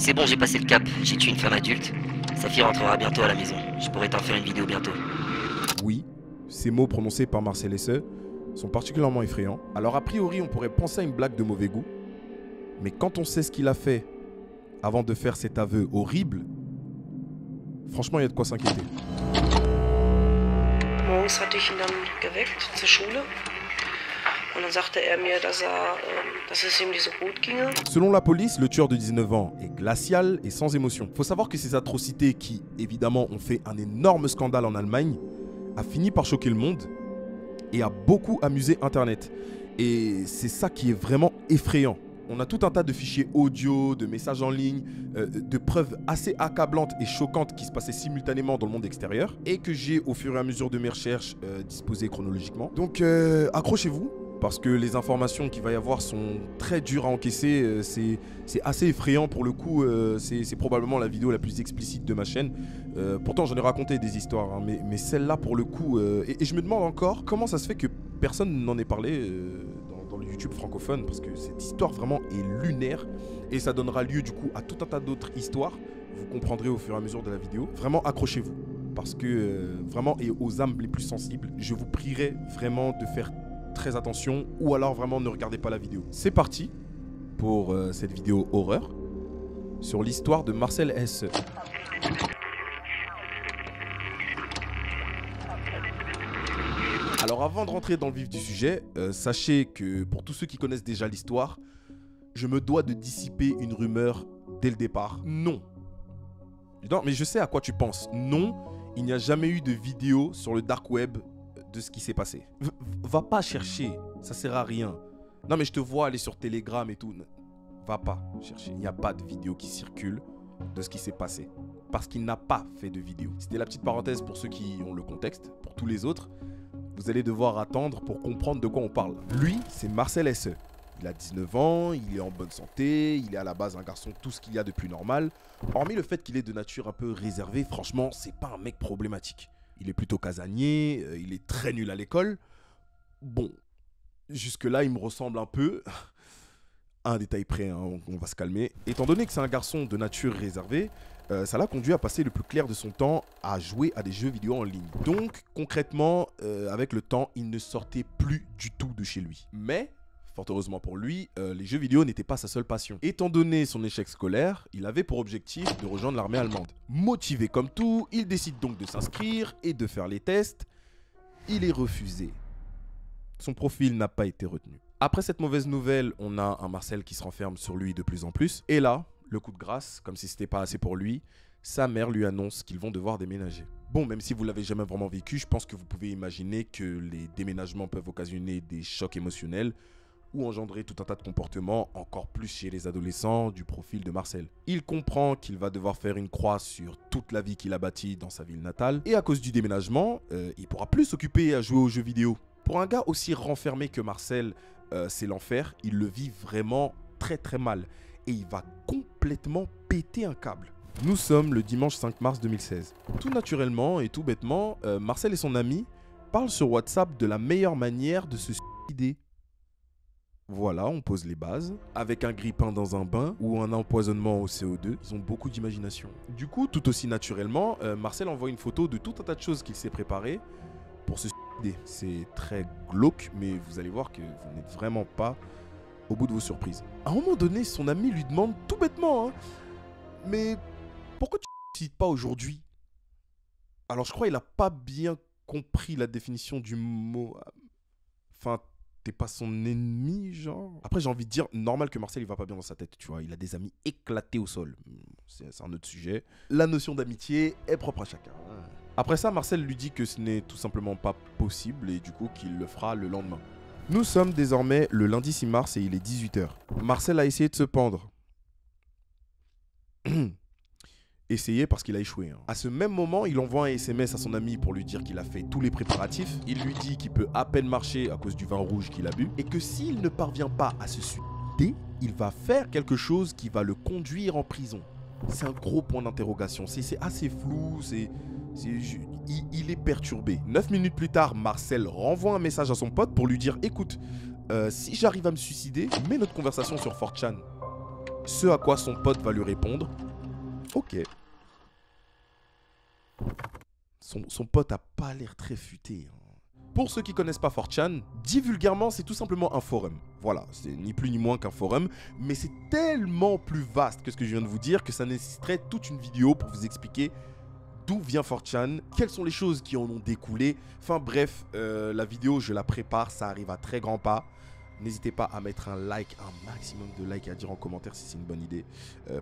C'est bon, j'ai passé le cap. J'ai tué une femme adulte. Sa fille rentrera bientôt à la maison. Je pourrais t'en faire une vidéo bientôt. Oui, ces mots prononcés par Marcel Hesse sont particulièrement effrayants. Alors a priori, on pourrait penser à une blague de mauvais goût. Mais quand on sait ce qu'il a fait avant de faire cet aveu horrible, franchement, il y a de quoi s'inquiéter. Morgens hatte ich ihn dann geweckt zur Schule. Und dann sagte er mir, dass es ihm nicht so gut ginge. Selon la police, le tueur de 19 ans est glacial et sans émotion. Faut savoir que ces atrocités qui, évidemment, ont fait un énorme scandale en Allemagne, a fini par choquer le monde et a beaucoup amusé Internet. Et c'est ça qui est vraiment effrayant. On a tout un tas de fichiers audio, de messages en ligne, de preuves assez accablantes et choquantes qui se passaient simultanément dans le monde extérieur et que j'ai, au fur et à mesure de mes recherches, disposées chronologiquement. Donc, accrochez-vous, parce que les informations qu'il va y avoir sont très dures à encaisser. C'est assez effrayant pour le coup. C'est probablement la vidéo la plus explicite de ma chaîne. Pourtant, j'en ai raconté des histoires, hein, mais celle-là, pour le coup... et je me demande encore comment ça se fait que personne n'en ait parlé dans le YouTube francophone, parce que cette histoire vraiment est lunaire et ça donnera lieu du coup à tout un tas d'autres histoires. Vous comprendrez au fur et à mesure de la vidéo. Vraiment, accrochez-vous, parce que vraiment, et aux âmes les plus sensibles, je vous prierai vraiment de faire très attention, ou alors vraiment ne regardez pas la vidéo. C'est parti pour cette vidéo horreur sur l'histoire de Marcel Hesse. Alors avant de rentrer dans le vif du sujet, sachez que pour tous ceux qui connaissent déjà l'histoire, je me dois de dissiper une rumeur dès le départ. Non. Non, mais je sais à quoi tu penses. Non, il n'y a jamais eu de vidéo sur le dark web de ce qui s'est passé. Va pas chercher, ça sert à rien. Non mais je te vois aller sur Telegram et tout. Va pas chercher, il n'y a pas de vidéo qui circule de ce qui s'est passé. Parce qu'il n'a pas fait de vidéo. C'était la petite parenthèse pour ceux qui ont le contexte. Pour tous les autres, vous allez devoir attendre pour comprendre de quoi on parle. Lui, c'est Marcel Hesse. Il a 19 ans, il est en bonne santé, il est à la base un garçon tout ce qu'il y a de plus normal. Hormis le fait qu'il est de nature un peu réservée, franchement, c'est pas un mec problématique. Il est plutôt casanier, il est très nul à l'école. Bon, jusque-là, il me ressemble un peu. Un détail près, hein, on va se calmer. Étant donné que c'est un garçon de nature réservée, ça l'a conduit à passer le plus clair de son temps à jouer à des jeux vidéo en ligne. Donc, concrètement, avec le temps, il ne sortait plus du tout de chez lui. Mais, fort heureusement pour lui, les jeux vidéo n'étaient pas sa seule passion. Étant donné son échec scolaire, il avait pour objectif de rejoindre l'armée allemande. Motivé comme tout, il décide donc de s'inscrire et de faire les tests. Il est refusé. Son profil n'a pas été retenu. Après cette mauvaise nouvelle, on a un Marcel qui se renferme sur lui de plus en plus. Et là, le coup de grâce, comme si c'était pas assez pour lui, sa mère lui annonce qu'ils vont devoir déménager. Bon, même si vous l'avez jamais vraiment vécu, je pense que vous pouvez imaginer que les déménagements peuvent occasionner des chocs émotionnels ou engendrer tout un tas de comportements, encore plus chez les adolescents du profil de Marcel. Il comprend qu'il va devoir faire une croix sur toute la vie qu'il a bâtie dans sa ville natale, et à cause du déménagement, il pourra plus s'occuper à jouer aux jeux vidéo. Pour un gars aussi renfermé que Marcel, c'est l'enfer, il le vit vraiment très très mal, et il va complètement péter un câble. Nous sommes le dimanche 5 mars 2016. Tout naturellement et tout bêtement, Marcel et son ami parlent sur WhatsApp de la meilleure manière de se suicider. Voilà, on pose les bases. Avec un grille-pain dans un bain ou un empoisonnement au CO2, ils ont beaucoup d'imagination. Du coup, tout aussi naturellement, Marcel envoie une photo de tout un tas de choses qu'il s'est préparé pour se suicider. C'est très glauque, mais vous allez voir que vous n'êtes vraiment pas au bout de vos surprises. À un moment donné, son ami lui demande tout bêtement, hein, mais pourquoi tu ne te suicides pas aujourd'hui? Alors je crois qu'il n'a pas bien compris la définition du mot. Enfin, t'es pas son ennemi, genre. Après, j'ai envie de dire, normal que Marcel, il va pas bien dans sa tête, tu vois. Il a des amis éclatés au sol. C'est un autre sujet. La notion d'amitié est propre à chacun. Après ça, Marcel lui dit que ce n'est tout simplement pas possible et du coup qu'il le fera le lendemain. Nous sommes désormais le lundi 6 mars et il est 18 h. Marcel a essayé de se pendre. Essayé parce qu'il a échoué. Hein. À ce même moment, il envoie un SMS à son ami pour lui dire qu'il a fait tous les préparatifs. Il lui dit qu'il peut à peine marcher à cause du vin rouge qu'il a bu et que s'il ne parvient pas à se suicider, il va faire quelque chose qui va le conduire en prison. C'est un gros point d'interrogation. C'est assez flou, il est perturbé. 9 minutes plus tard, Marcel renvoie un message à son pote pour lui dire « Écoute, si j'arrive à me suicider, mets notre conversation sur 4chan. » Ce à quoi son pote va lui répondre, ok. Son pote a pas l'air très futé. Pour ceux qui connaissent pas 4chan, dit vulgairement, c'est tout simplement un forum. Voilà, c'est ni plus ni moins qu'un forum, mais c'est tellement plus vaste que ce que je viens de vous dire que ça nécessiterait toute une vidéo pour vous expliquer d'où vient 4chan, quelles sont les choses qui en ont découlé. Enfin bref, la vidéo, je la prépare, ça arrive à très grands pas. N'hésitez pas à mettre un like, un maximum de likes et à dire en commentaire si c'est une bonne idée.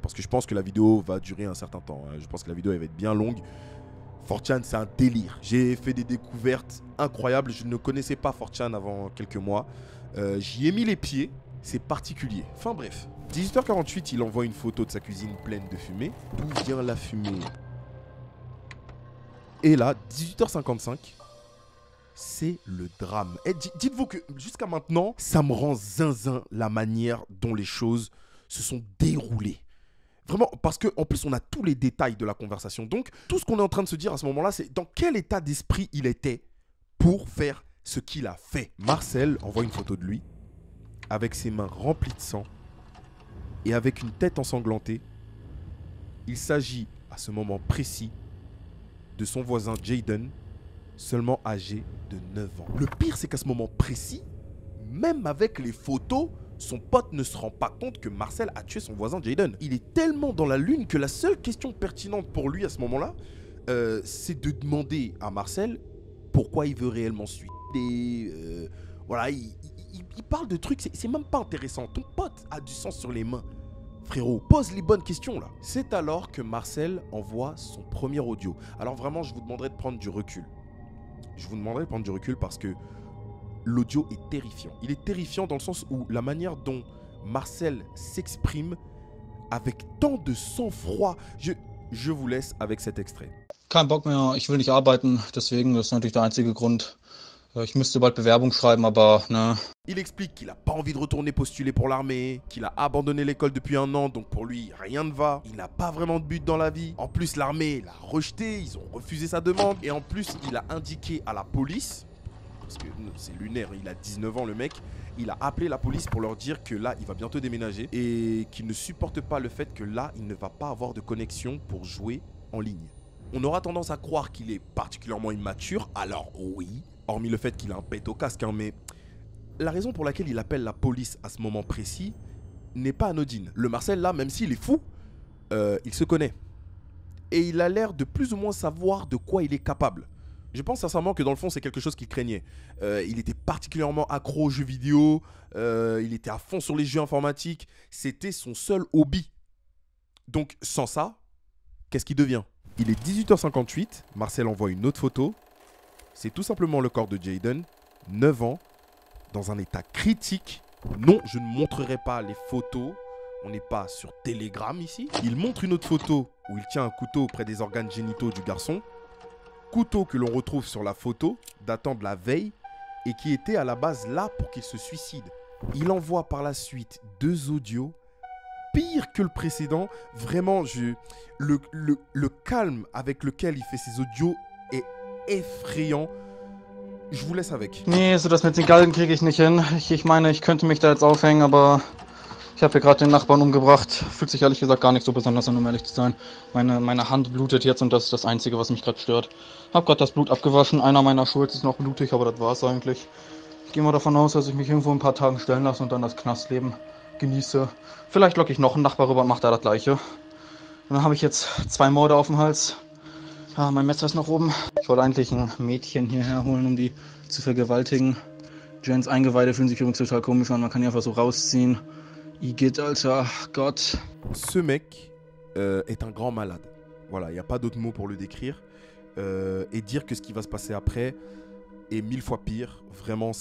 Parce que je pense que la vidéo va durer un certain temps. Je pense que la vidéo elle va être bien longue. 4chan, c'est un délire. J'ai fait des découvertes incroyables. Je ne connaissais pas 4chan avant quelques mois. J'y ai mis les pieds. C'est particulier. Enfin bref. 18h48, il envoie une photo de sa cuisine pleine de fumée. D'où vient la fumée? Et là, 18h55, c'est le drame. Et dites-vous que jusqu'à maintenant, ça me rend zinzin la manière dont les choses se sont déroulées. Vraiment, parce qu'en plus, on a tous les détails de la conversation. Donc, tout ce qu'on est en train de se dire à ce moment-là, c'est dans quel état d'esprit il était pour faire ce qu'il a fait. Marcel envoie une photo de lui, avec ses mains remplies de sang, et avec une tête ensanglantée. Il s'agit, à ce moment précis, de son voisin Jaden, seulement âgé de 9 ans. Le pire, c'est qu'à ce moment précis, même avec les photos, son pote ne se rend pas compte que Marcel a tué son voisin Jaden. Il est tellement dans la lune que la seule question pertinente pour lui à ce moment-là, c'est de demander à Marcel pourquoi il veut réellement se suicider. Voilà, il parle de trucs, c'est même pas intéressant. Ton pote a du sang sur les mains. Frérot, pose les bonnes questions là. C'est alors que Marcel envoie son premier audio. Alors vraiment, je vous demanderai de prendre du recul. Je vous demanderai de prendre du recul parce que l'audio est terrifiant. Il est terrifiant dans le sens où la manière dont Marcel s'exprime avec tant de sang-froid. Je vous laisse avec cet extrait. Kein Bock mehr, ich will nicht arbeiten, deswegen, das ist natürlich der einzige Grund. Ich müsste bald Bewerbung schreiben, aber ne. Il explique qu'il n'a pas envie de retourner postuler pour l'armée, qu'il a abandonné l'école depuis 1 an, donc pour lui, rien ne va. Il n'a pas vraiment de but dans la vie. En plus, l'armée l'a rejeté, ils ont refusé sa demande. Et en plus, il a indiqué à la police, parce que c'est lunaire, il a 19 ans le mec, il a appelé la police pour leur dire que là, il va bientôt déménager et qu'il ne supporte pas le fait que là, il ne va pas avoir de connexion pour jouer en ligne. On aura tendance à croire qu'il est particulièrement immature, alors oui, hormis le fait qu'il a un pet au casque, hein, mais la raison pour laquelle il appelle la police à ce moment précis n'est pas anodine. Le Marcel là, même s'il est fou, il se connaît. Et il a l'air de plus ou moins savoir de quoi il est capable. Je pense sincèrement que dans le fond, c'est quelque chose qu'il craignait. Il était particulièrement accro aux jeux vidéo, il était à fond sur les jeux informatiques, c'était son seul hobby. Donc sans ça, qu'est-ce qu'il devient? Il est 18h58, Marcel envoie une autre photo. C'est tout simplement le corps de Jaden, 9 ans, dans un état critique. Non, je ne montrerai pas les photos. On n'est pas sur Telegram ici. Il montre une autre photo où il tient un couteau près des organes génitaux du garçon. Couteau que l'on retrouve sur la photo, datant de la veille, et qui était à la base là pour qu'il se suicide. Il envoie par la suite 2 audios, pire que le précédent. Vraiment, le calme avec lequel il fait ses audios est effrayant. Je vous laisse avec. Nee, so das mit den Galgen kriege ich nicht hin. Ich meine, ich könnte mich da jetzt aufhängen, aber ich habe hier gerade den Nachbarn umgebracht. Fühlt sich ehrlich gesagt gar nicht so besonders an, um ehrlich zu sein. Meine Hand blutet jetzt und das ist das Einzige, was mich gerade stört. Hab gerade das Blut abgewaschen. Einer meiner Schulz ist noch blutig, aber das war's eigentlich. Ich gehe mal davon aus, dass ich mich irgendwo in ein paar Tagen stellen lasse und dann das Knastleben genieße. Vielleicht locke ich noch einen Nachbar rüber und mache da das Gleiche. Und dann habe ich jetzt 2 Morde auf dem Hals. Ja, mein Messer ist noch oben. Ich wollte eigentlich ein Mädchen hierher holen, um die zu vergewaltigen. Jens Eingeweide fühlen sich übrigens total komisch an. Man kann die einfach so rausziehen. Igitt, Alter, Gott. Ce mec est un grand malade. Voilà, il n'y a pas d'autre mot pour le décrire. Et dire que ce qui va se passer après est 1000 fois pire. Vraiment,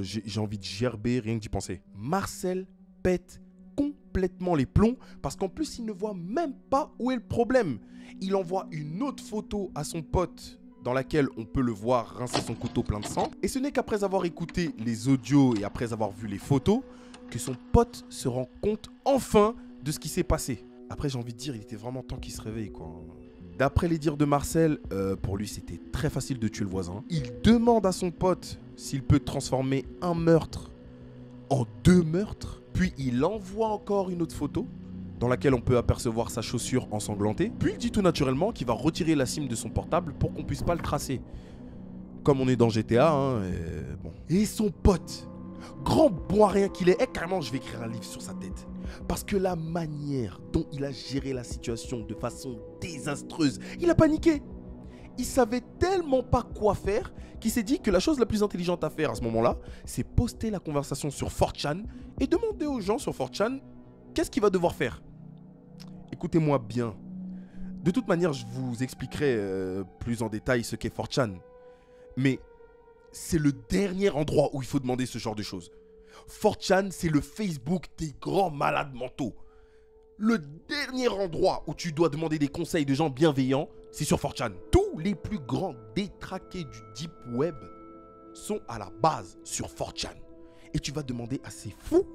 j'ai envie de gerber rien que d'y penser. Marcel pète complètement les plombs parce qu'en plus, il ne voit même pas où est le problème. Il envoie une autre photo à son pote dans laquelle on peut le voir rincer son couteau plein de sang. Et ce n'est qu'après avoir écouté les audios et après avoir vu les photos que son pote se rend compte enfin de ce qui s'est passé. Après, j'ai envie de dire, il était vraiment temps qu'il se réveille, quoi. D'après les dires de Marcel, pour lui, c'était très facile de tuer le voisin. Il demande à son pote s'il peut transformer un meurtre en 2 meurtres. Puis il envoie encore une autre photo dans laquelle on peut apercevoir sa chaussure ensanglantée. Puis il dit tout naturellement qu'il va retirer la SIM de son portable pour qu'on puisse pas le tracer. Comme on est dans GTA, hein, bon. Et son pote, grand bon à rien qu'il est, carrément je vais écrire un livre sur sa tête. Parce que la manière dont il a géré la situation de façon désastreuse, il a paniqué. Il savait tellement pas quoi faire qu'il s'est dit que la chose la plus intelligente à faire à ce moment-là, c'est poster la conversation sur 4chan et demander aux gens sur 4chan qu'est-ce qu'il va devoir faire. Écoutez-moi bien. De toute manière, je vous expliquerai plus en détail ce qu'est 4chan. Mais c'est le dernier endroit où il faut demander ce genre de choses. 4chan, c'est le Facebook des grands malades mentaux. Le dernier endroit où tu dois demander des conseils de gens bienveillants, c'est sur 4chan. Tous les plus grands détraqués du deep web sont à la base sur 4chan. Et tu vas demander à ces fous,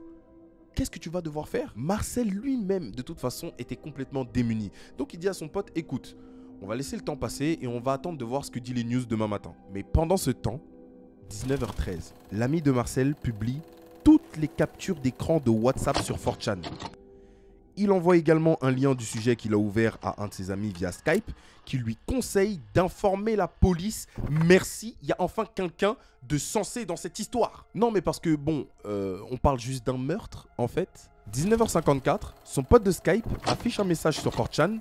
qu'est-ce que tu vas devoir faire? Marcel lui-même, de toute façon, était complètement démuni. Donc il dit à son pote, écoute, on va laisser le temps passer et on va attendre de voir ce que dit les news demain matin. Mais pendant ce temps, 19h13, l'ami de Marcel publie toutes les captures d'écran de WhatsApp sur 4chan. Il envoie également un lien du sujet qu'il a ouvert à un de ses amis via Skype qui lui conseille d'informer la police. Merci, il y a enfin quelqu'un de sensé dans cette histoire. Non mais parce que bon, on parle juste d'un meurtre en fait. 19h54, son pote de Skype affiche un message sur 4chan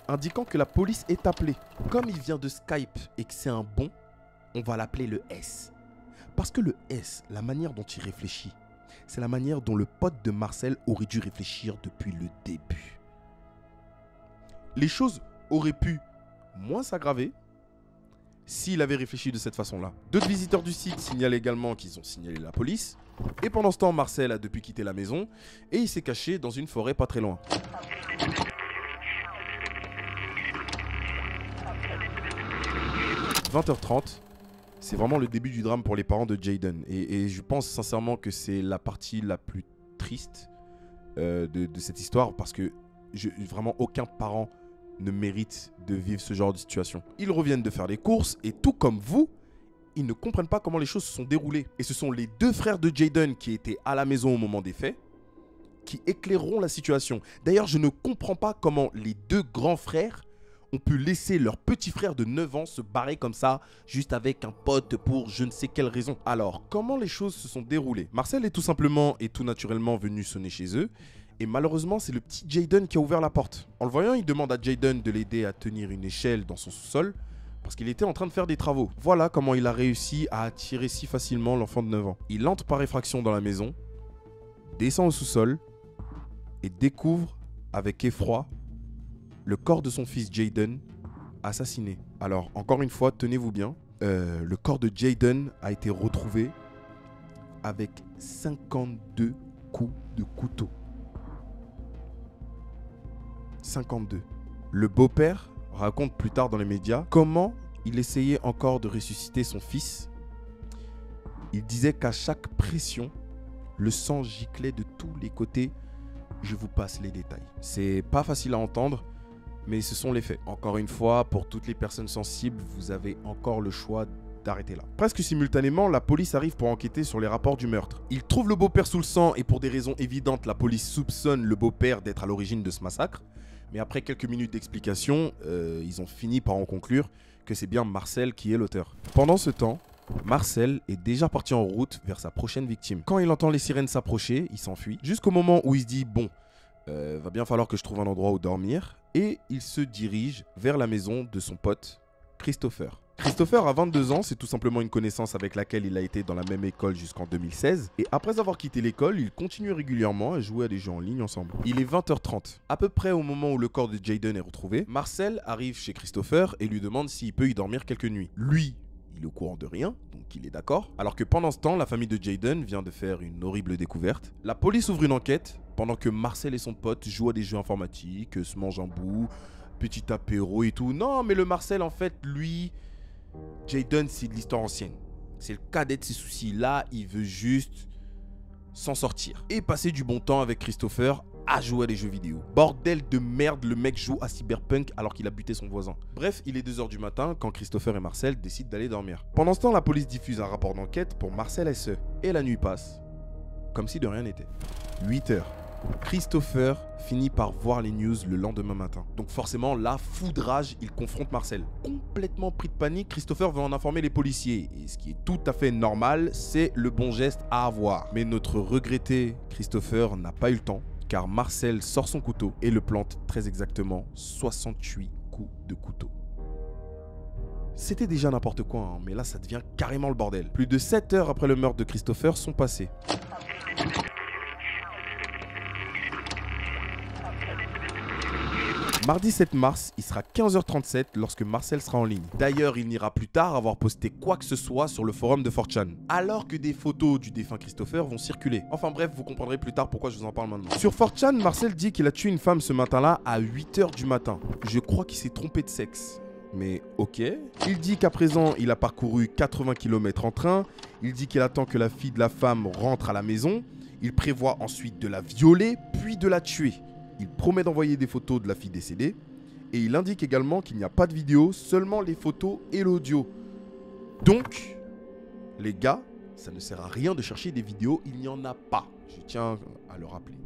indiquant que la police est appelée. Comme il vient de Skype et que c'est un bon, on va l'appeler le S. Parce que le S, la manière dont il réfléchit, c'est la manière dont le pote de Marcel aurait dû réfléchir depuis le début. Les choses auraient pu moins s'aggraver s'il avait réfléchi de cette façon-là. D'autres visiteurs du site signalent également qu'ils ont signalé la police. Et pendant ce temps, Marcel a depuis quitté la maison et il s'est caché dans une forêt pas très loin. « 20h30 ». C'est vraiment le début du drame pour les parents de Jayden. Et je pense sincèrement que c'est la partie la plus triste de cette histoire. Parce que vraiment aucun parent ne mérite de vivre ce genre de situation. Ils reviennent de faire les courses et tout comme vous, ils ne comprennent pas comment les choses se sont déroulées. Et ce sont les deux frères de Jayden qui étaient à la maison au moment des faits qui éclaireront la situation. D'ailleurs, je ne comprends pas comment les deux grands frères ont pu laisser leur petit frère de 9 ans se barrer comme ça, juste avec un pote pour je ne sais quelle raison. Alors, comment les choses se sont déroulées? Marcel est tout simplement et tout naturellement venu sonner chez eux. Et malheureusement, c'est le petit Jayden qui a ouvert la porte. En le voyant, il demande à Jayden de l'aider à tenir une échelle dans son sous-sol parce qu'il était en train de faire des travaux. Voilà comment il a réussi à attirer si facilement l'enfant de 9 ans. Il entre par effraction dans la maison, descend au sous-sol et découvre avec effroi le corps de son fils Jayden assassiné. Alors, encore une fois, tenez-vous bien, le corps de Jayden a été retrouvé avec 52 coups de couteau. 52. Le beau-père raconte plus tard dans les médias comment il essayait encore de ressusciter son fils. Il disait qu'à chaque pression, le sang giclait de tous les côtés. Je vous passe les détails. C'est pas facile à entendre, mais ce sont les faits. Encore une fois, pour toutes les personnes sensibles, vous avez encore le choix d'arrêter là. Presque simultanément, la police arrive pour enquêter sur les rapports du meurtre. Ils trouvent le beau-père sous le sang et pour des raisons évidentes, la police soupçonne le beau-père d'être à l'origine de ce massacre. Mais après quelques minutes d'explication, ils ont fini par en conclure que c'est bien Marcel qui est l'auteur. Pendant ce temps, Marcel est déjà parti en route vers sa prochaine victime. Quand il entend les sirènes s'approcher, il s'enfuit. Jusqu'au moment où il se dit « Bon, va bien falloir que je trouve un endroit où dormir ». Et il se dirige vers la maison de son pote, Christopher. Christopher a 22 ans, c'est tout simplement une connaissance avec laquelle il a été dans la même école jusqu'en 2016. Et après avoir quitté l'école, il continue régulièrement à jouer à des jeux en ligne ensemble. Il est 20h30. À peu près au moment où le corps de Jayden est retrouvé, Marcel arrive chez Christopher et lui demande s'il peut y dormir quelques nuits. Lui, il est au courant de rien, donc il est d'accord. Alors que pendant ce temps, la famille de Jayden vient de faire une horrible découverte. La police ouvre une enquête pendant que Marcel et son pote jouent à des jeux informatiques, se mangent un bout, petit apéro et tout. Non, mais le Marcel, en fait, lui, Jayden, c'est de l'histoire ancienne. C'est le cadet de ses soucis. Là, il veut juste s'en sortir et passer du bon temps avec Christopher à jouer à des jeux vidéo. Bordel de merde, le mec joue à Cyberpunk alors qu'il a buté son voisin. Bref, il est 2 h du matin quand Christopher et Marcel décident d'aller dormir. Pendant ce temps, la police diffuse un rapport d'enquête pour Marcel SE. Et la nuit passe, comme si de rien n'était. 8 h. Christopher finit par voir les news le lendemain matin. Donc forcément, là, fou de rage, il confronte Marcel. Complètement pris de panique, Christopher veut en informer les policiers. Et ce qui est tout à fait normal, c'est le bon geste à avoir. Mais notre regretté Christopher n'a pas eu le temps, car Marcel sort son couteau et le plante très exactement 68 coups de couteau. C'était déjà n'importe quoi, hein, mais là ça devient carrément le bordel. Plus de 7 heures après le meurtre de Christopher sont passées. Mardi 7 mars, il sera 15h37 lorsque Marcel sera en ligne. D'ailleurs, il n'ira plus tard avoir posté quoi que ce soit sur le forum de 4chan, alors que des photos du défunt Christopher vont circuler. Enfin bref, vous comprendrez plus tard pourquoi je vous en parle maintenant. Sur 4chan, Marcel dit qu'il a tué une femme ce matin-là à 8h du matin. Je crois qu'il s'est trompé de sexe. Mais ok. Il dit qu'à présent, il a parcouru 80 km en train. Il dit qu'il attend que la fille de la femme rentre à la maison. Il prévoit ensuite de la violer, puis de la tuer. Il promet d'envoyer des photos de la fille décédée. Et il indique également qu'il n'y a pas de vidéo, seulement les photos et l'audio. Donc, les gars, ça ne sert à rien de chercher des vidéos, il n'y en a pas. Je tiens à le rappeler.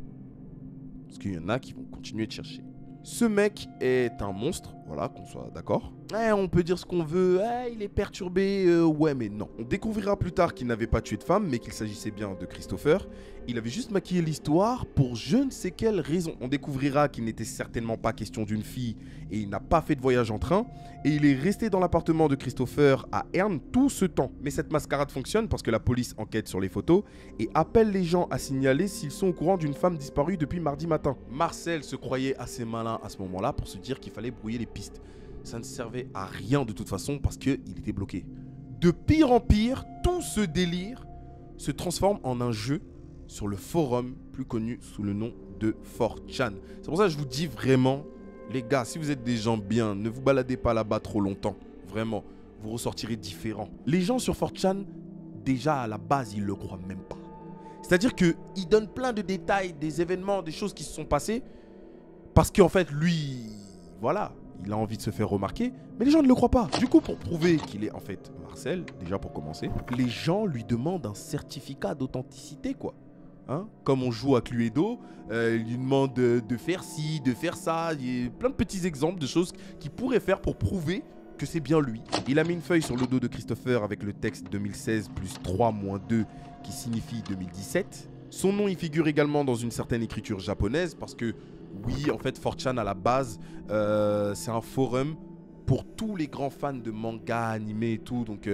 Parce qu'il y en a qui vont continuer de chercher. Ce mec est un monstre, voilà, qu'on soit d'accord. On peut dire ce qu'on veut, il est perturbé, ouais mais non. On découvrira plus tard qu'il n'avait pas tué de femme, mais qu'il s'agissait bien de Christopher. Il avait juste maquillé l'histoire pour je ne sais quelle raison. On découvrira qu'il n'était certainement pas question d'une fille et il n'a pas fait de voyage en train. Et il est resté dans l'appartement de Christopher à Herne tout ce temps. Mais cette mascarade fonctionne parce que la police enquête sur les photos et appelle les gens à signaler s'ils sont au courant d'une femme disparue depuis mardi matin. Marcel se croyait assez malin à ce moment-là pour se dire qu'il fallait brouiller les pistes. Ça ne servait à rien de toute façon parce qu'il était bloqué. De pire en pire, tout ce délire se transforme en un jeu sur le forum plus connu sous le nom de 4chan. C'est pour ça que je vous dis vraiment, les gars, si vous êtes des gens bien, ne vous baladez pas là-bas trop longtemps. Vraiment, vous ressortirez différents. Les gens sur 4chan, déjà à la base, ils le croient même pas. C'est-à-dire qu'ils donnent plein de détails, des événements, des choses qui se sont passées. Parce qu'en fait, lui, voilà, il a envie de se faire remarquer, mais les gens ne le croient pas. Du coup, pour prouver qu'il est en fait Marcel, déjà pour commencer, les gens lui demandent un certificat d'authenticité, quoi. Hein, comme on joue à Cluedo, il lui demande de faire ci, de faire ça. Il y a plein de petits exemples de choses qu'il pourrait faire pour prouver que c'est bien lui. Il a mis une feuille sur le dos de Christopher avec le texte 2016 plus 3 moins 2 qui signifie 2017. Son nom y figure également dans une certaine écriture japonaise parce que oui, en fait, 4chan à la base, c'est un forum pour tous les grands fans de manga, animé et tout. Donc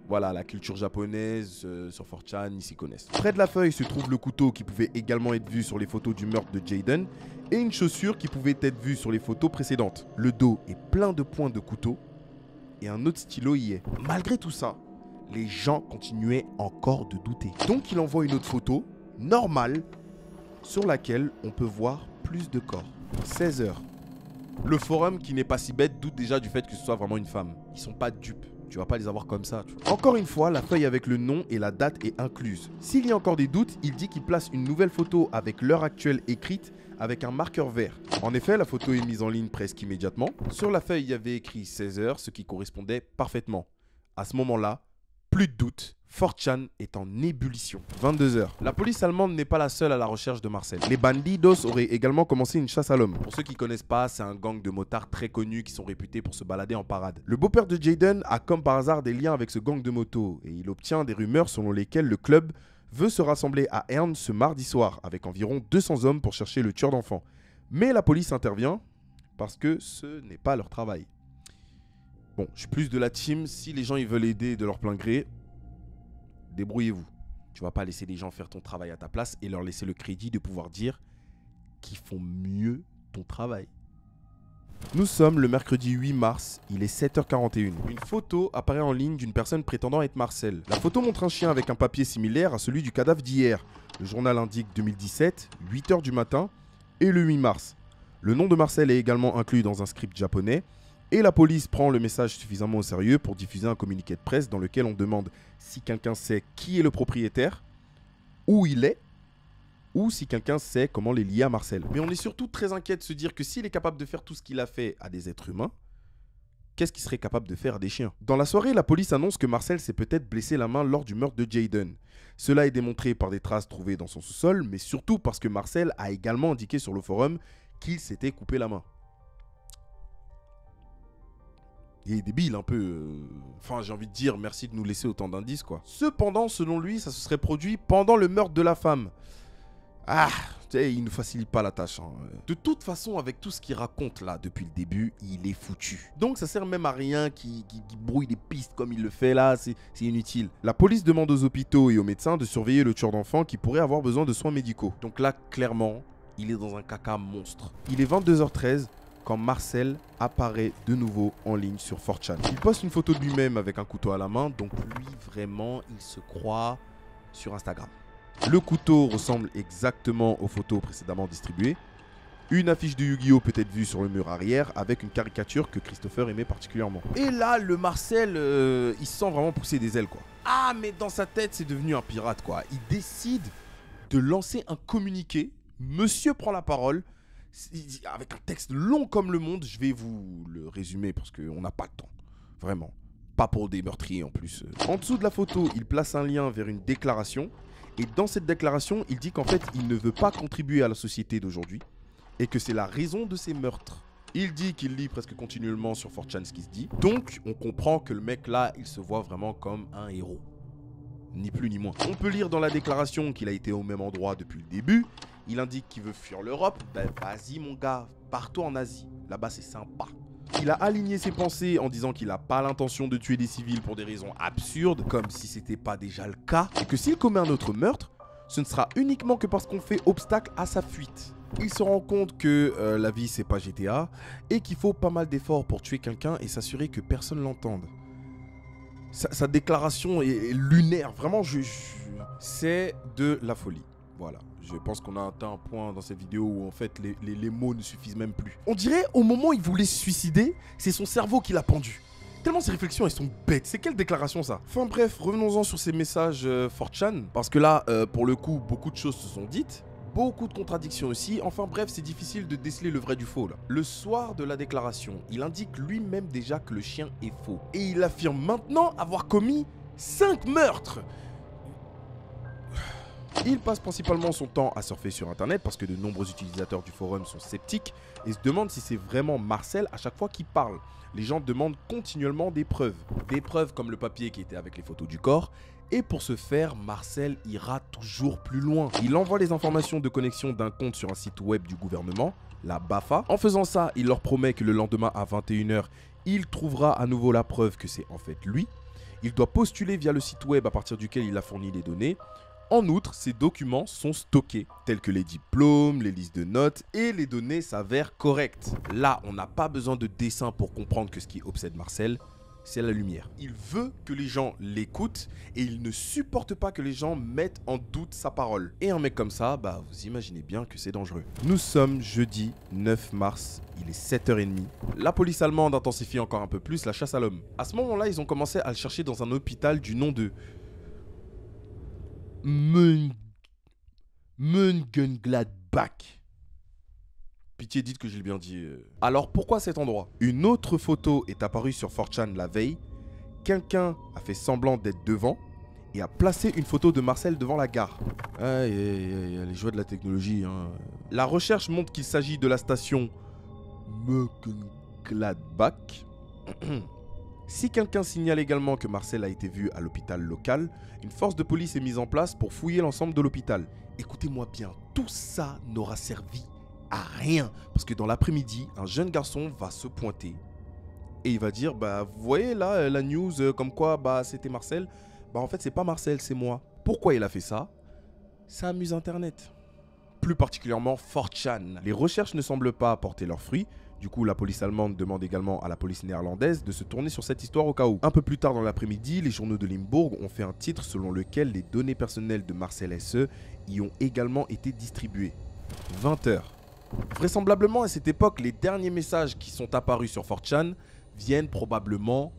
voilà, la culture japonaise sur 4chan, ils s'y connaissent. Près de la feuille se trouve le couteau qui pouvait également être vu sur les photos du meurtre de Jaden et une chaussure qui pouvait être vue sur les photos précédentes. Le dos est plein de points de couteau et un autre stylo y est. Malgré tout ça, les gens continuaient encore de douter. Donc il envoie une autre photo, normale, sur laquelle on peut voir plus de corps. 16 heures. Le forum qui n'est pas si bête doute déjà du fait que ce soit vraiment une femme. Ils sont pas dupes. Tu vas pas les avoir comme ça. Encore une fois, la feuille avec le nom et la date est incluse. S'il y a encore des doutes, il dit qu'il place une nouvelle photo avec l'heure actuelle écrite avec un marqueur vert. En effet, la photo est mise en ligne presque immédiatement. Sur la feuille, il y avait écrit 16 heures, ce qui correspondait parfaitement. À ce moment-là, plus de doute. 4chan est en ébullition. 22 heures. La police allemande n'est pas la seule à la recherche de Marcel. Les Bandidos auraient également commencé une chasse à l'homme. Pour ceux qui connaissent pas, c'est un gang de motards très connus qui sont réputés pour se balader en parade. Le beau-père de Jaden a comme par hasard des liens avec ce gang de motos et il obtient des rumeurs selon lesquelles le club veut se rassembler à Herne ce mardi soir avec environ 200 hommes pour chercher le tueur d'enfants. Mais la police intervient parce que ce n'est pas leur travail. Bon, je suis plus de la team, si les gens ils veulent aider de leur plein gré, débrouillez-vous. Tu vas pas laisser les gens faire ton travail à ta place et leur laisser le crédit de pouvoir dire qu'ils font mieux ton travail. Nous sommes le mercredi 8 mars, il est 7h41. Une photo apparaît en ligne d'une personne prétendant être Marcel. La photo montre un chien avec un papier similaire à celui du cadavre d'hier. Le journal indique 2017, 8h du matin et le 8 mars. Le nom de Marcel est également inclus dans un script japonais. Et la police prend le message suffisamment au sérieux pour diffuser un communiqué de presse dans lequel on demande si quelqu'un sait qui est le propriétaire, où il est, ou si quelqu'un sait comment les lier à Marcel. Mais on est surtout très inquiet de se dire que s'il est capable de faire tout ce qu'il a fait à des êtres humains, qu'est-ce qu'il serait capable de faire à des chiens? Dans la soirée, la police annonce que Marcel s'est peut-être blessé la main lors du meurtre de Jayden. Cela est démontré par des traces trouvées dans son sous-sol, mais surtout parce que Marcel a également indiqué sur le forum qu'il s'était coupé la main. Il est débile un peu. Enfin, j'ai envie de dire merci de nous laisser autant d'indices, quoi. Cependant, selon lui, ça se serait produit pendant le meurtre de la femme. Ah, tu sais, il ne facilite pas la tâche. Hein. De toute façon, avec tout ce qu'il raconte là depuis le début, il est foutu. Donc ça sert même à rien qu'il brouille des pistes comme il le fait là, c'est inutile. La police demande aux hôpitaux et aux médecins de surveiller le tueur d'enfants qui pourrait avoir besoin de soins médicaux. Donc là, clairement, il est dans un caca monstre. Il est 22h13 quand Marcel apparaît de nouveau en ligne sur 4chan. Il poste une photo de lui-même avec un couteau à la main, donc lui, vraiment, il se croit sur Instagram. Le couteau ressemble exactement aux photos précédemment distribuées. Une affiche de Yu-Gi-Oh peut être vue sur le mur arrière avec une caricature que Christopher aimait particulièrement. Et là, le Marcel, il sent vraiment pousser des ailes, quoi. Ah, mais dans sa tête, c'est devenu un pirate, quoi. Il décide de lancer un communiqué. Monsieur prend la parole. Avec un texte long comme le monde, je vais vous le résumer parce qu'on n'a pas le temps. Vraiment. Pas pour des meurtriers en plus. En dessous de la photo, il place un lien vers une déclaration. Et dans cette déclaration, il dit qu'en fait, il ne veut pas contribuer à la société d'aujourd'hui et que c'est la raison de ses meurtres. Il dit qu'il lit presque continuellement sur 4chan ce qui se dit. Donc, on comprend que le mec là, il se voit vraiment comme un héros. Ni plus ni moins. On peut lire dans la déclaration qu'il a été au même endroit depuis le début. Il indique qu'il veut fuir l'Europe. Ben vas-y mon gars, pars-toi en Asie. Là-bas c'est sympa. Il a aligné ses pensées en disant qu'il n'a pas l'intention de tuer des civils pour des raisons absurdes, comme si c'était pas déjà le cas, et que s'il commet un autre meurtre, ce ne sera uniquement que parce qu'on fait obstacle à sa fuite. Il se rend compte que la vie c'est pas GTA, et qu'il faut pas mal d'efforts pour tuer quelqu'un et s'assurer que personne l'entende. Sa déclaration est lunaire, vraiment, c'est de la folie. Voilà, je pense qu'on a atteint un point dans cette vidéo où en fait les mots ne suffisent même plus. On dirait au moment où il voulait se suicider, c'est son cerveau qui l'a pendu. Tellement ses réflexions elles sont bêtes, c'est quelle déclaration ça? Enfin bref, revenons-en sur ces messages 4chan, parce que là, pour le coup, beaucoup de choses se sont dites. Beaucoup de contradictions aussi, enfin bref, c'est difficile de déceler le vrai du faux là. Le soir de la déclaration, il indique lui-même déjà que le chien est faux. Et il affirme maintenant avoir commis 5 meurtres. Il passe principalement son temps à surfer sur internet parce que de nombreux utilisateurs du forum sont sceptiques et se demandent si c'est vraiment Marcel à chaque fois qu'il parle. Les gens demandent continuellement des preuves. Des preuves comme le papier qui était avec les photos du corps. Et pour ce faire, Marcel ira toujours plus loin. Il envoie les informations de connexion d'un compte sur un site web du gouvernement, la BAFA. En faisant ça, il leur promet que le lendemain à 21h, il trouvera à nouveau la preuve que c'est en fait lui. Il doit postuler via le site web à partir duquel il a fourni les données. En outre, ces documents sont stockés, tels que les diplômes, les listes de notes, et les données s'avèrent correctes. Là, on n'a pas besoin de dessin pour comprendre que ce qui obsède Marcel, c'est la lumière. Il veut que les gens l'écoutent, et il ne supporte pas que les gens mettent en doute sa parole. Et un mec comme ça, bah vous imaginez bien que c'est dangereux. Nous sommes jeudi 9 mars, il est 7h30. La police allemande intensifie encore un peu plus la chasse à l'homme. À ce moment-là, ils ont commencé à le chercher dans un hôpital du nom de Mönchengladbach. Pitié, dites que j'ai bien dit. Alors pourquoi cet endroit? Une autre photo est apparue sur 4chan la veille. Quelqu'un a fait semblant d'être devant et a placé une photo de Marcel devant la gare. Aïe, les joies de la technologie. Hein. La recherche montre qu'il s'agit de la station Mönchengladbach. Si quelqu'un signale également que Marcel a été vu à l'hôpital local, une force de police est mise en place pour fouiller l'ensemble de l'hôpital. Écoutez-moi bien, tout ça n'aura servi à rien. Parce que dans l'après-midi, un jeune garçon va se pointer et il va dire, bah vous voyez là la news comme quoi bah c'était Marcel. Bah en fait c'est pas Marcel, c'est moi. Pourquoi il a fait ça? Ça amuse Internet. Plus particulièrement 4chan. Les recherches ne semblent pas porter leurs fruits. Du coup, la police allemande demande également à la police néerlandaise de se tourner sur cette histoire au cas où. Un peu plus tard dans l'après-midi, les journaux de Limbourg ont fait un titre selon lequel les données personnelles de Marcel SE y ont également été distribuées. 20h. Vraisemblablement à cette époque, les derniers messages qui sont apparus sur 4chan viennent probablement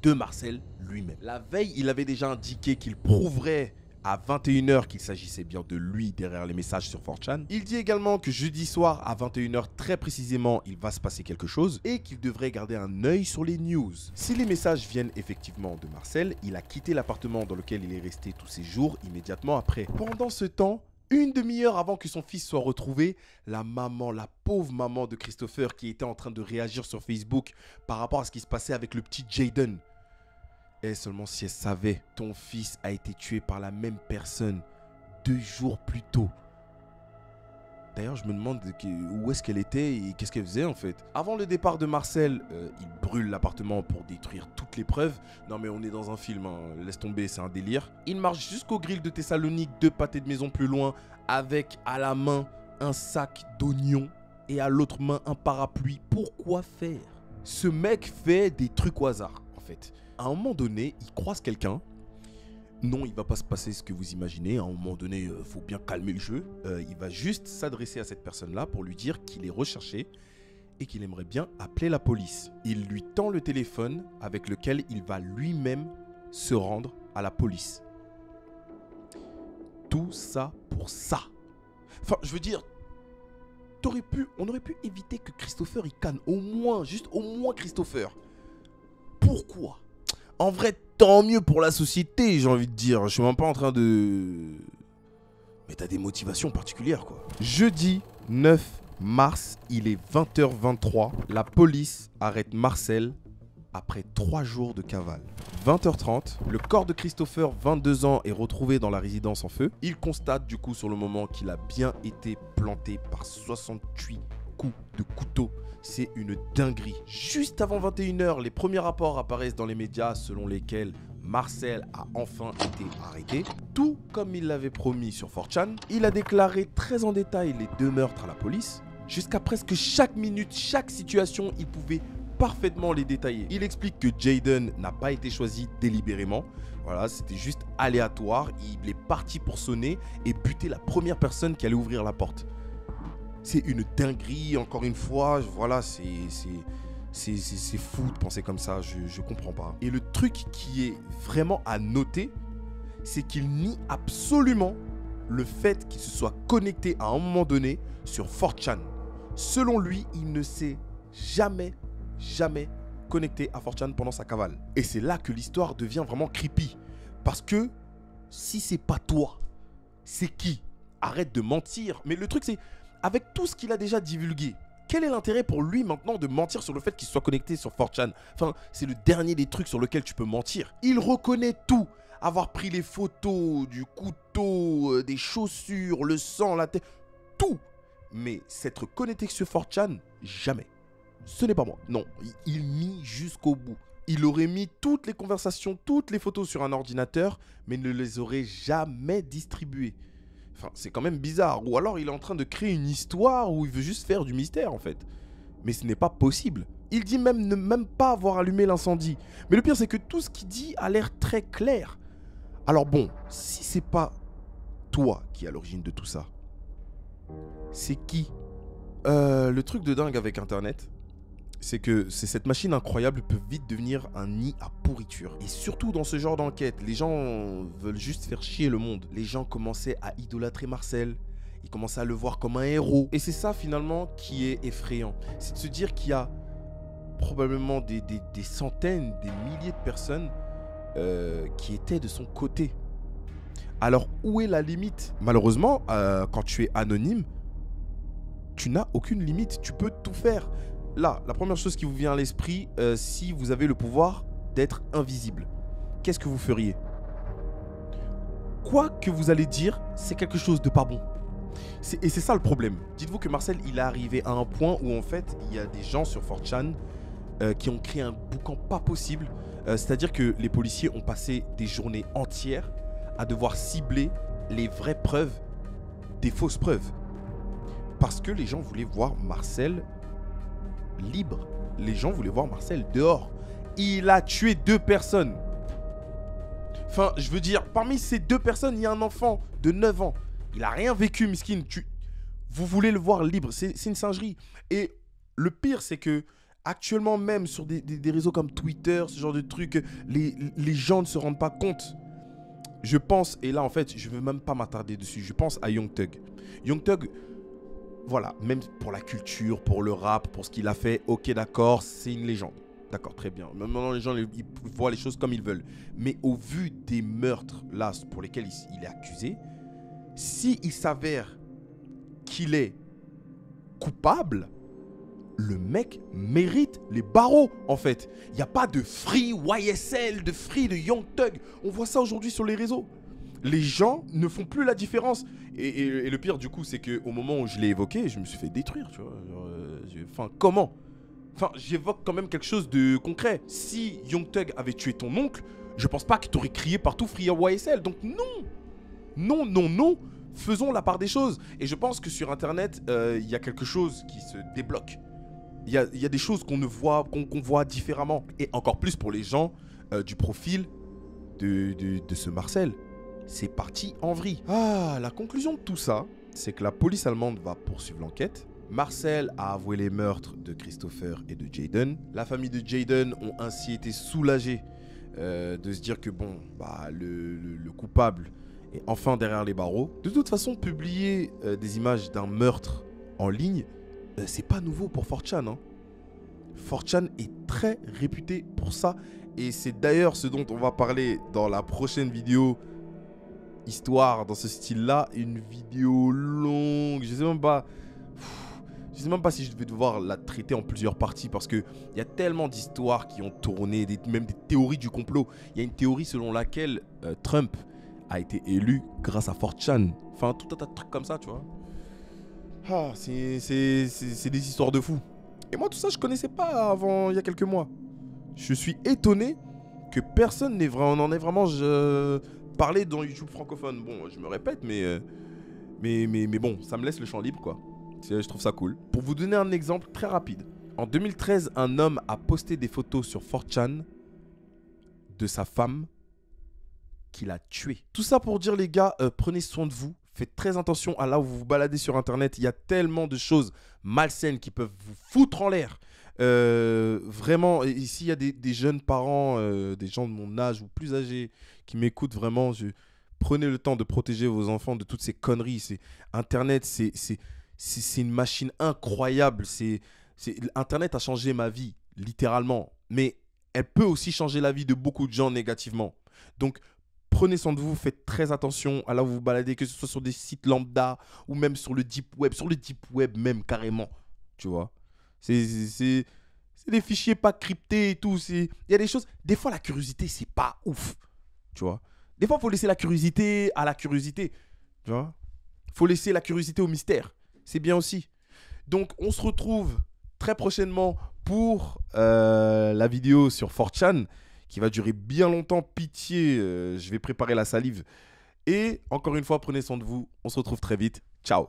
de Marcel lui-même. La veille, il avait déjà indiqué qu'il prouverait à 21 h qu'il s'agissait bien de lui derrière les messages sur 4chan. Il dit également que jeudi soir à 21 h très précisément, il va se passer quelque chose et qu'il devrait garder un œil sur les news. Si les messages viennent effectivement de Marcel, il a quitté l'appartement dans lequel il est resté tous ces jours immédiatement après. Pendant ce temps, une demi-heure avant que son fils soit retrouvé, la maman, la pauvre maman de Christopher qui était en train de réagir sur Facebook par rapport à ce qui se passait avec le petit Jaden. Et seulement si elle savait, ton fils a été tué par la même personne 2 jours plus tôt. D'ailleurs, je me demande où est-ce qu'elle était et qu'est-ce qu'elle faisait en fait. Avant le départ de Marcel, il brûle l'appartement pour détruire toutes les preuves. Non mais on est dans un film, hein. Laisse tomber, c'est un délire. Il marche jusqu'au grill de Thessalonique, 2 pâtés de maison plus loin, avec à la main un sac d'oignons et à l'autre main un parapluie. Pourquoi faire? Ce mec fait des trucs au hasard en fait. À un moment donné, il croise quelqu'un. Non, il va pas se passer ce que vous imaginez. À un moment donné, il faut bien calmer le jeu. Il va juste s'adresser à cette personne-là pour lui dire qu'il est recherché et qu'il aimerait bien appeler la police. Il lui tend le téléphone avec lequel il va lui-même se rendre à la police. Tout ça pour ça. Enfin, je veux dire, on aurait pu éviter que Christopher il canne. Au moins Christopher. Pourquoi ? En vrai, tant mieux pour la société, j'ai envie de dire. Je suis même pas en train de... Mais t'as des motivations particulières, quoi. Jeudi 9 mars, il est 20h23. La police arrête Marcel après 3 jours de cavale. 20h30, le corps de Christopher, 22 ans, est retrouvé dans la résidence en feu. Il constate du coup sur le moment qu'il a bien été planté par 68 coups de couteau. C'est une dinguerie. Juste avant 21 h, les premiers rapports apparaissent dans les médias selon lesquels Marcel a enfin été arrêté. Tout comme il l'avait promis sur 4chan, il a déclaré très en détail les 2 meurtres à la police. Jusqu'à presque chaque minute, chaque situation, il pouvait parfaitement les détailler. Il explique que Jaden n'a pas été choisi délibérément. Voilà, c'était juste aléatoire. Il est parti pour sonner et buter la première personne qui allait ouvrir la porte. C'est une dinguerie, encore une fois, voilà, c'est fou de penser comme ça, je comprends pas. Et le truc qui est vraiment à noter, c'est qu'il nie absolument le fait qu'il se soit connecté à un moment donné sur 4chan. Selon lui, il ne s'est jamais connecté à 4chan pendant sa cavale. Et c'est là que l'histoire devient vraiment creepy. Parce que si c'est pas toi, c'est qui? Arrête de mentir. Mais le truc c'est... Avec tout ce qu'il a déjà divulgué, quel est l'intérêt pour lui maintenant de mentir sur le fait qu'il soit connecté sur 4chan? Enfin, c'est le dernier des trucs sur lequel tu peux mentir. Il reconnaît tout. Avoir pris les photos, du couteau, des chaussures, le sang, la tête, tout. Mais s'être connecté sur 4chan, jamais. Ce n'est pas moi. Non, il nie jusqu'au bout. Il aurait mis toutes les conversations, toutes les photos sur un ordinateur, mais ne les aurait jamais distribuées. Enfin, c'est quand même bizarre. Ou alors il est en train de créer une histoire où il veut juste faire du mystère en fait. Mais ce n'est pas possible. Il dit même ne même pas avoir allumé l'incendie. Mais le pire c'est que tout ce qu'il dit a l'air très clair. Alors bon, si c'est pas toi qui est à l'origine de tout ça, c'est qui? Le truc de dingue avec Internet, c'est que cette machine incroyable peut vite devenir un nid à pourriture. Et surtout dans ce genre d'enquête, les gens veulent juste faire chier le monde. Les gens commençaient à idolâtrer Marcel. Ils commençaient à le voir comme un héros. Et c'est ça finalement qui est effrayant. C'est de se dire qu'il y a probablement des centaines, des milliers de personnes qui étaient de son côté. Alors où est la limite? Malheureusement, quand tu es anonyme, tu n'as aucune limite. Tu peux tout faire. Là, la première chose qui vous vient à l'esprit, si vous avez le pouvoir d'être invisible, qu'est-ce que vous feriez? Quoi que vous allez dire, c'est quelque chose de pas bon. Et c'est ça le problème. Dites-vous que Marcel, il est arrivé à un point où en fait, il y a des gens sur 4chan qui ont créé un boucan pas possible. C'est-à-dire que les policiers ont passé des journées entières à devoir cibler les vraies preuves des fausses preuves. Parce que les gens voulaient voir Marcel libre. Les gens voulaient voir Marcel dehors. Il a tué 2 personnes. Enfin, je veux dire, parmi ces 2 personnes, il y a un enfant de 9 ans. Il a rien vécu, miskin. Vous voulez le voir libre. C'est une singerie. Et le pire, c'est que actuellement, même sur des réseaux comme Twitter, ce genre de trucs, les gens ne se rendent pas compte. Je pense, et là en fait, je ne veux même pas m'attarder dessus, je pense à Young Thug. Young Thug, voilà, même pour la culture, pour le rap, pour ce qu'il a fait, ok d'accord, c'est une légende. D'accord, très bien. Maintenant, les gens ils voient les choses comme ils veulent. Mais au vu des meurtres, là, pour lesquels il est accusé, s'il s'avère qu'il est coupable, le mec mérite les barreaux, en fait. Il n'y a pas de free YSL, de free de Young Thug. On voit ça aujourd'hui sur les réseaux. Les gens ne font plus la différence. Et le pire, du coup, c'est qu'au moment où je l'ai évoqué, je me suis fait détruire, tu vois. Enfin, comment ? Enfin, j'évoque quand même quelque chose de concret. Si Young Thug avait tué ton oncle, je pense pas que tu aurais crié partout Free YSL. Donc non. Non, non, non. Faisons la part des choses. Et je pense que sur Internet, il y a quelque chose qui se débloque. Il y a des choses qu'on voit différemment. Et encore plus pour les gens du profil de ce Marcel. C'est parti en vrille. Ah, la conclusion de tout ça, c'est que la police allemande va poursuivre l'enquête. Marcel a avoué les meurtres de Christopher et de Jayden. La famille de Jayden ont ainsi été soulagés de se dire que bon, bah, le coupable est enfin derrière les barreaux. De toute façon, publier des images d'un meurtre en ligne, c'est pas nouveau pour 4chan. Hein. 4chan est très réputé pour ça. Et c'est d'ailleurs ce dont on va parler dans la prochaine vidéo. Histoire dans ce style-là, une vidéo longue. Je sais même pas si je vais devoir la traiter en plusieurs parties parce qu'il y a tellement d'histoires qui ont tourné, même des théories du complot. Il y a une théorie selon laquelle Trump a été élu grâce à 4chan. Enfin, tout un tas de trucs comme ça, tu vois. Ah, c'est des histoires de fous. Et moi, tout ça, je connaissais pas avant il y a quelques mois. Je suis étonné que personne n'en ait vraiment parlé dans YouTube francophone. Bon, je me répète, mais bon, ça me laisse le champ libre, quoi. Je trouve ça cool. Pour vous donner un exemple très rapide. En 2013, un homme a posté des photos sur 4chan de sa femme qu'il a tuée. Tout ça pour dire, les gars, prenez soin de vous. Faites très attention à là où vous vous baladez sur Internet. Il y a tellement de choses malsaines qui peuvent vous foutre en l'air. Vraiment, ici, il y a des jeunes parents, des gens de mon âge ou plus âgés qui m'écoutent vraiment. Prenez le temps de protéger vos enfants de toutes ces conneries. Internet, c'est une machine incroyable. Internet a changé ma vie, littéralement. Mais elle peut aussi changer la vie de beaucoup de gens négativement. Donc, prenez soin de vous, faites très attention à là où vous vous baladez, que ce soit sur des sites lambda ou même sur le deep web. Sur le deep web même, carrément. Tu vois ? C'est des fichiers pas cryptés et tout. Il y a des choses... Des fois, la curiosité, c'est pas ouf. Tu vois ? Des fois, il faut laisser la curiosité à la curiosité. Tu vois ? Il faut laisser la curiosité au mystère. C'est bien aussi. Donc, on se retrouve très prochainement pour la vidéo sur 4chan qui va durer bien longtemps. Pitié, je vais préparer la salive. Et encore une fois, prenez soin de vous. On se retrouve très vite. Ciao.